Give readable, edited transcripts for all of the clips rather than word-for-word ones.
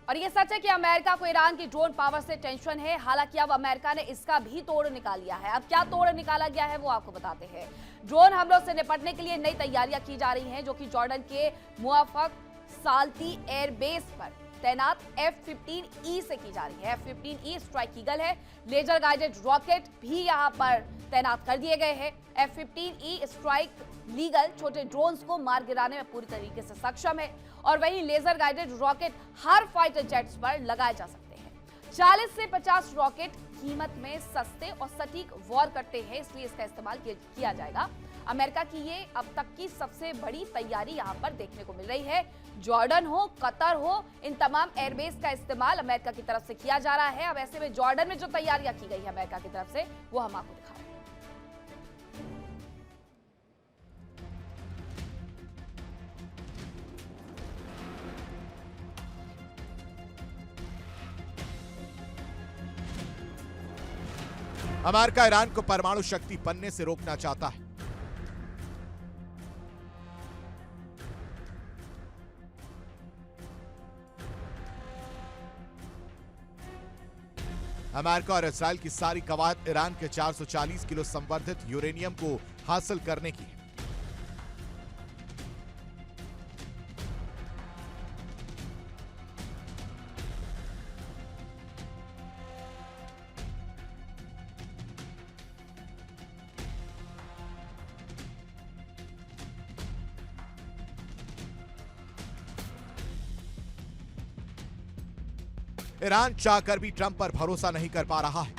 और ये सच है कि अमेरिका को ईरान की ड्रोन पावर से टेंशन है। हालांकि अब अमेरिका ने इसका भी तोड़ निकाल लिया है। अब क्या तोड़ निकाला गया है वो आपको बताते हैं। ड्रोन हमलों से निपटने के लिए नई तैयारियां की जा रही हैं, जो कि जॉर्डन के मुआफक साल्ती एयरबेस पर तैनात F-15E से की जा रही है। F-15E स्ट्राइक ईगल है। लेजर गाइडेड रॉकेट भी यहां पर तैनात कर दिए गए हैं। F-15E स्ट्राइक लीगल छोटे ड्रोन्स को मार गिराने में पूरी तरीके से सक्षम है और वहीं लेजर गाइडेड रॉकेट हर फाइटर जेट्स पर लगाए जा सकते हैं। 40 से 50 रॉकेट कीमत में सस्ते और सटीक वार करते हैं, इसलिए इसका इस्तेमाल किया जाएगा। अमेरिका की ये अब तक की सबसे बड़ी तैयारी यहां पर देखने को मिल रही है। जॉर्डन हो, कतर हो, इन तमाम एयरबेस का इस्तेमाल अमेरिका की तरफ से किया जा रहा है। अब ऐसे में जॉर्डन में जो तैयारियां की गई है अमेरिका की तरफ से, वो हम आपको दिखा रहे हैं। अमेरिका ईरान को परमाणु शक्ति बनने से रोकना चाहता है। अमेरिका और इस्राएल की सारी कवायद ईरान के 440 किलो संवर्धित यूरेनियम को हासिल करने की है। ईरान चाहकर भी ट्रंप पर भरोसा नहीं कर पा रहा है।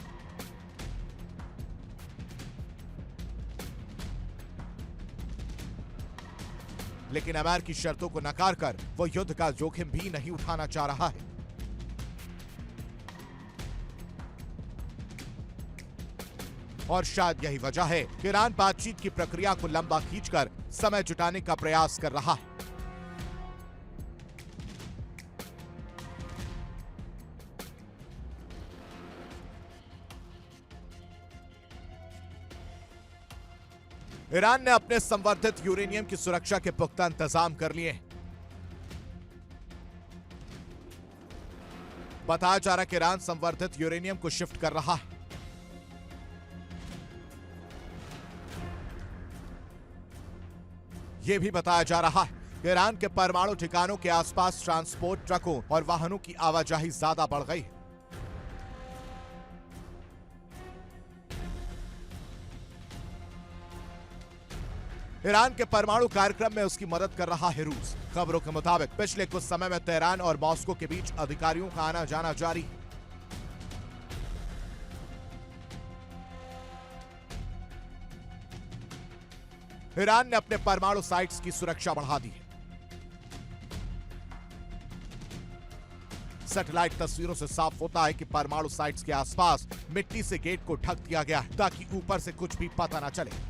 लेकिन अमेरिकी शर्तों को नकार कर वो युद्ध का जोखिम भी नहीं उठाना चाह रहा है। और शायद यही वजह है कि ईरान बातचीत की प्रक्रिया को लंबा खींचकर समय जुटाने का प्रयास कर रहा है। ईरान ने अपने संवर्धित यूरेनियम की सुरक्षा के पुख्ता इंतजाम कर लिए हैं। बताया जा रहा है कि ईरान संवर्धित यूरेनियम को शिफ्ट कर रहा है। यह भी बताया जा रहा है कि ईरान के परमाणु ठिकानों के आसपास ट्रांसपोर्ट ट्रकों और वाहनों की आवाजाही ज्यादा बढ़ गई है। ईरान के परमाणु कार्यक्रम में उसकी मदद कर रहा है रूस। खबरों के मुताबिक पिछले कुछ समय में तेहरान और मॉस्को के बीच अधिकारियों का आना जाना जारी है। ईरान ने अपने परमाणु साइट्स की सुरक्षा बढ़ा दी है। सैटेलाइट तस्वीरों से साफ होता है कि परमाणु साइट्स के आसपास मिट्टी से गेट को ढक दिया गया है ताकि ऊपर से कुछ भी पता न चले।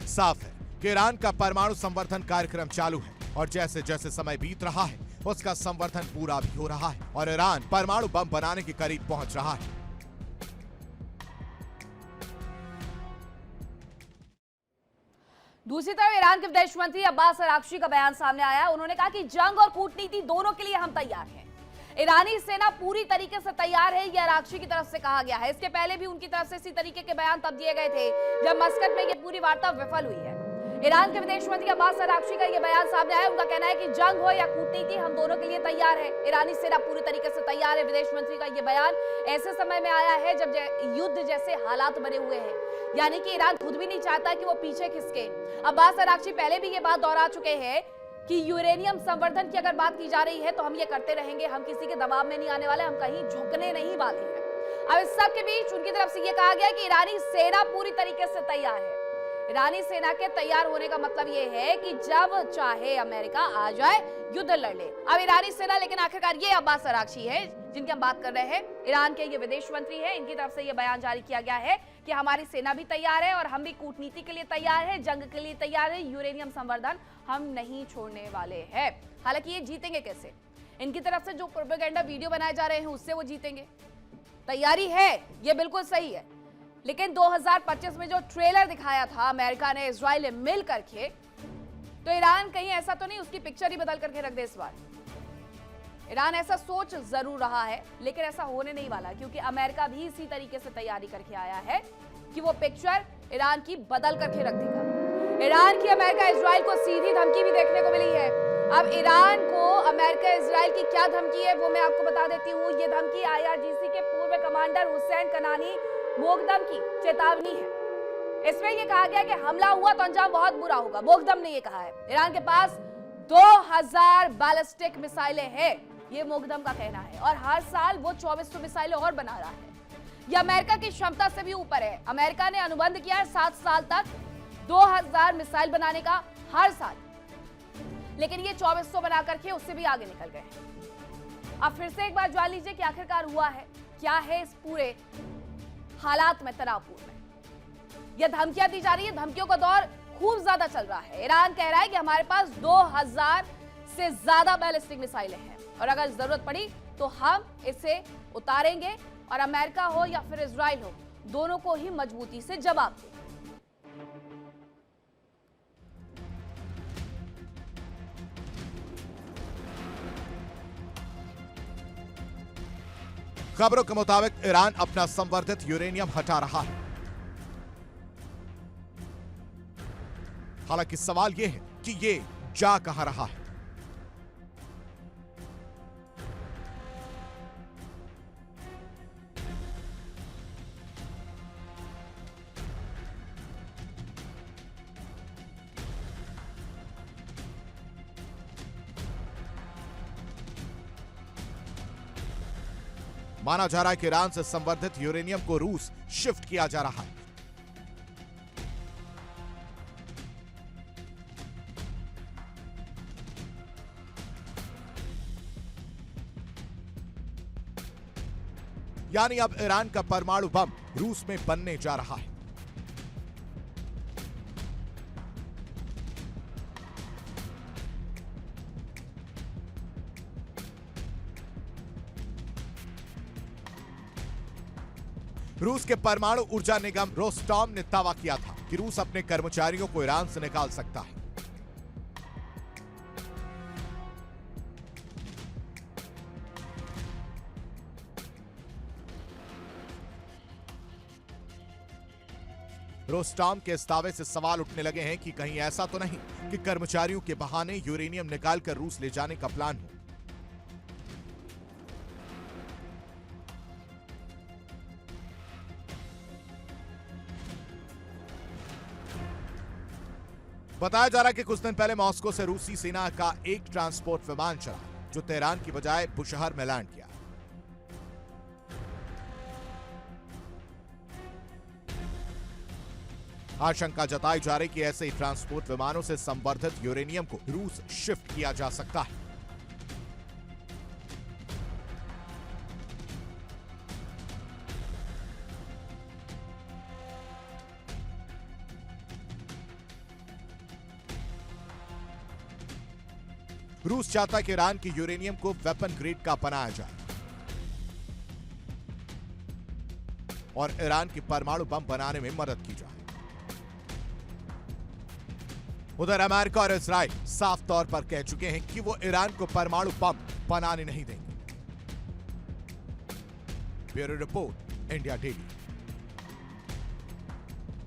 साफ है कि ईरान का परमाणु संवर्धन कार्यक्रम चालू है और जैसे जैसे समय बीत रहा है उसका संवर्धन पूरा भी हो रहा है और ईरान परमाणु बम बनाने के करीब पहुंच रहा है। दूसरी तरफ ईरान के विदेश मंत्री अब्बास अराक्ची का बयान सामने आया। उन्होंने कहा कि जंग और कूटनीति दोनों के लिए हम तैयार हैं। ईरानी सेना पूरी तरीके से तैयार है, यह अराक्ची की तरफ से कहा गया है। इसके पहले भी उनकी तरफ से इसी तरीके के बयान तब दिए गए थे जब मस्कट में यह पूरी वार्ता विफल हुई है। ईरान के विदेश मंत्री अब्बास अराक्ची का यह बयान सामने आया। उनका कहना है कि जंग हो या कूटनीति हम दोनों के लिए तैयार है। ईरानी सेना पूरी तरीके से तैयार है। विदेश मंत्री का यह बयान ऐसे समय में आया है जब युद्ध जैसे हालात बने हुए हैं, यानी कि ईरान खुद भी नहीं चाहता कि वो पीछे खिसके। अब्बास अराक्ची पहले भी ये बात दोहरा चुके हैं कि यूरेनियम संवर्धन की अगर बात की जा रही है तो हम ये करते रहेंगे, हम किसी के दबाव में नहीं आने वाले, हम कहीं झुकने नहीं वाले हैं। अब इस सब के बीच उनकी तरफ से ये कहा गया कि ईरानी सेना पूरी तरीके से तैयार है। ईरानी सेना के तैयार होने का मतलब ये है कि जब चाहे अमेरिका आ जाए युद्ध लड़ ले। अब ईरानी सेना, लेकिन आखिरकार ये अब्बास अराक्ची है जिनकी हम बात कर रहे हैं, ईरान के ये विदेश मंत्री हैं। इनकी तरफ से ये बयान जारी किया गया है कि हमारी सेना भी तैयार है और हम भी कूटनीति के लिए तैयार है, जंग के लिए तैयार है, यूरेनियम संवर्धन हम नहीं छोड़ने वाले हैं। हालांकि ये जीतेंगे कैसे? इनकी तरफ से जो प्रोपेगेंडा वीडियो बनाए जा रहे हैं उससे वो जीतेंगे। तैयारी है, ये बिल्कुल सही है, लेकिन 2025 में जो ट्रेलर दिखाया था अमेरिका ने इजराइल ने मिल करके, तो ईरान कहीं ऐसा तो नहीं उसकी पिक्चर ही बदल करके रख दे इस बार। ईरान ऐसा सोच जरूर रहा है, लेकिन ऐसा होने नहीं वाला, क्योंकि अमेरिका भी इसी तरीके से तैयारी करके आया है कि वो पिक्चर ईरान की बदल करके रख देगा। ईरान की अमेरिका इजराइल को सीधी धमकी भी देखने को मिली है। अब ईरान को अमेरिका इजराइल की क्या धमकी है वो मैं आपको बता देती हूँ। ये धमकी IRGC के पूर्व कमांडर हुसैन कनानी मोगदम की चेतावनी है। इसमें यह कहा गया कि हमला हुआ तो अंजाम बहुत बुरा होगा। मोगदम ने यह कहा है। ईरान के पास 2000 बैलिस्टिक मिसाइलें हैं, ये मोगदम का कहना है, और हर साल वो 2400 मिसाइलें और बना रहा है। यह अमेरिका की क्षमता से भी ऊपर है। अमेरिका ने अनुबंध किया है 7 साल तक 2000 मिसाइल बनाने का हर साल, लेकिन ये 2400 बना करके उससे भी आगे निकल गए। अब फिर से एक बार जान लीजिए कि आखिरकार हुआ है क्या है इस पूरे हालात में, तनावपूर्ण में। यह धमकियां दी जा रही है, धमकियों का दौर खूब ज्यादा चल रहा है। ईरान कह रहा है कि हमारे पास 2000 से ज्यादा बैलिस्टिक मिसाइलें हैं और अगर जरूरत पड़ी तो हम इसे उतारेंगे और अमेरिका हो या फिर इजराइल हो, दोनों को ही मजबूती से जवाब दें। खबरों के मुताबिक ईरान अपना संवर्धित यूरेनियम हटा रहा है। हालांकि सवाल यह है कि ये जा कहां रहा है। माना जा रहा है कि ईरान से संवर्धित यूरेनियम को रूस शिफ्ट किया जा रहा है। यानी अब ईरान का परमाणु बम रूस में बनने जा रहा है। रूस के परमाणु ऊर्जा निगम रोस्टॉम ने दावा किया था कि रूस अपने कर्मचारियों को ईरान से निकाल सकता है। रोस्टॉम के इस दावे से सवाल उठने लगे हैं कि कहीं ऐसा तो नहीं कि कर्मचारियों के बहाने यूरेनियम निकालकर रूस ले जाने का प्लान हो। बताया जा रहा है कि कुछ दिन पहले मॉस्को से रूसी सेना का एक ट्रांसपोर्ट विमान चला जो तेहरान की बजाय बुशहर में लैंड किया। आशंका जताई जा रही कि ऐसे ही ट्रांसपोर्ट विमानों से संवर्धित यूरेनियम को रूस शिफ्ट किया जा सकता है। रूस चाहता है कि ईरान की यूरेनियम को वेपन ग्रेड का बनाया जाए और ईरान की परमाणु बम बनाने में मदद की जाए। उधर अमेरिका और इजराइल साफ तौर पर कह चुके हैं कि वो ईरान को परमाणु बम बनाने नहीं देंगे। Bureau report, India daily.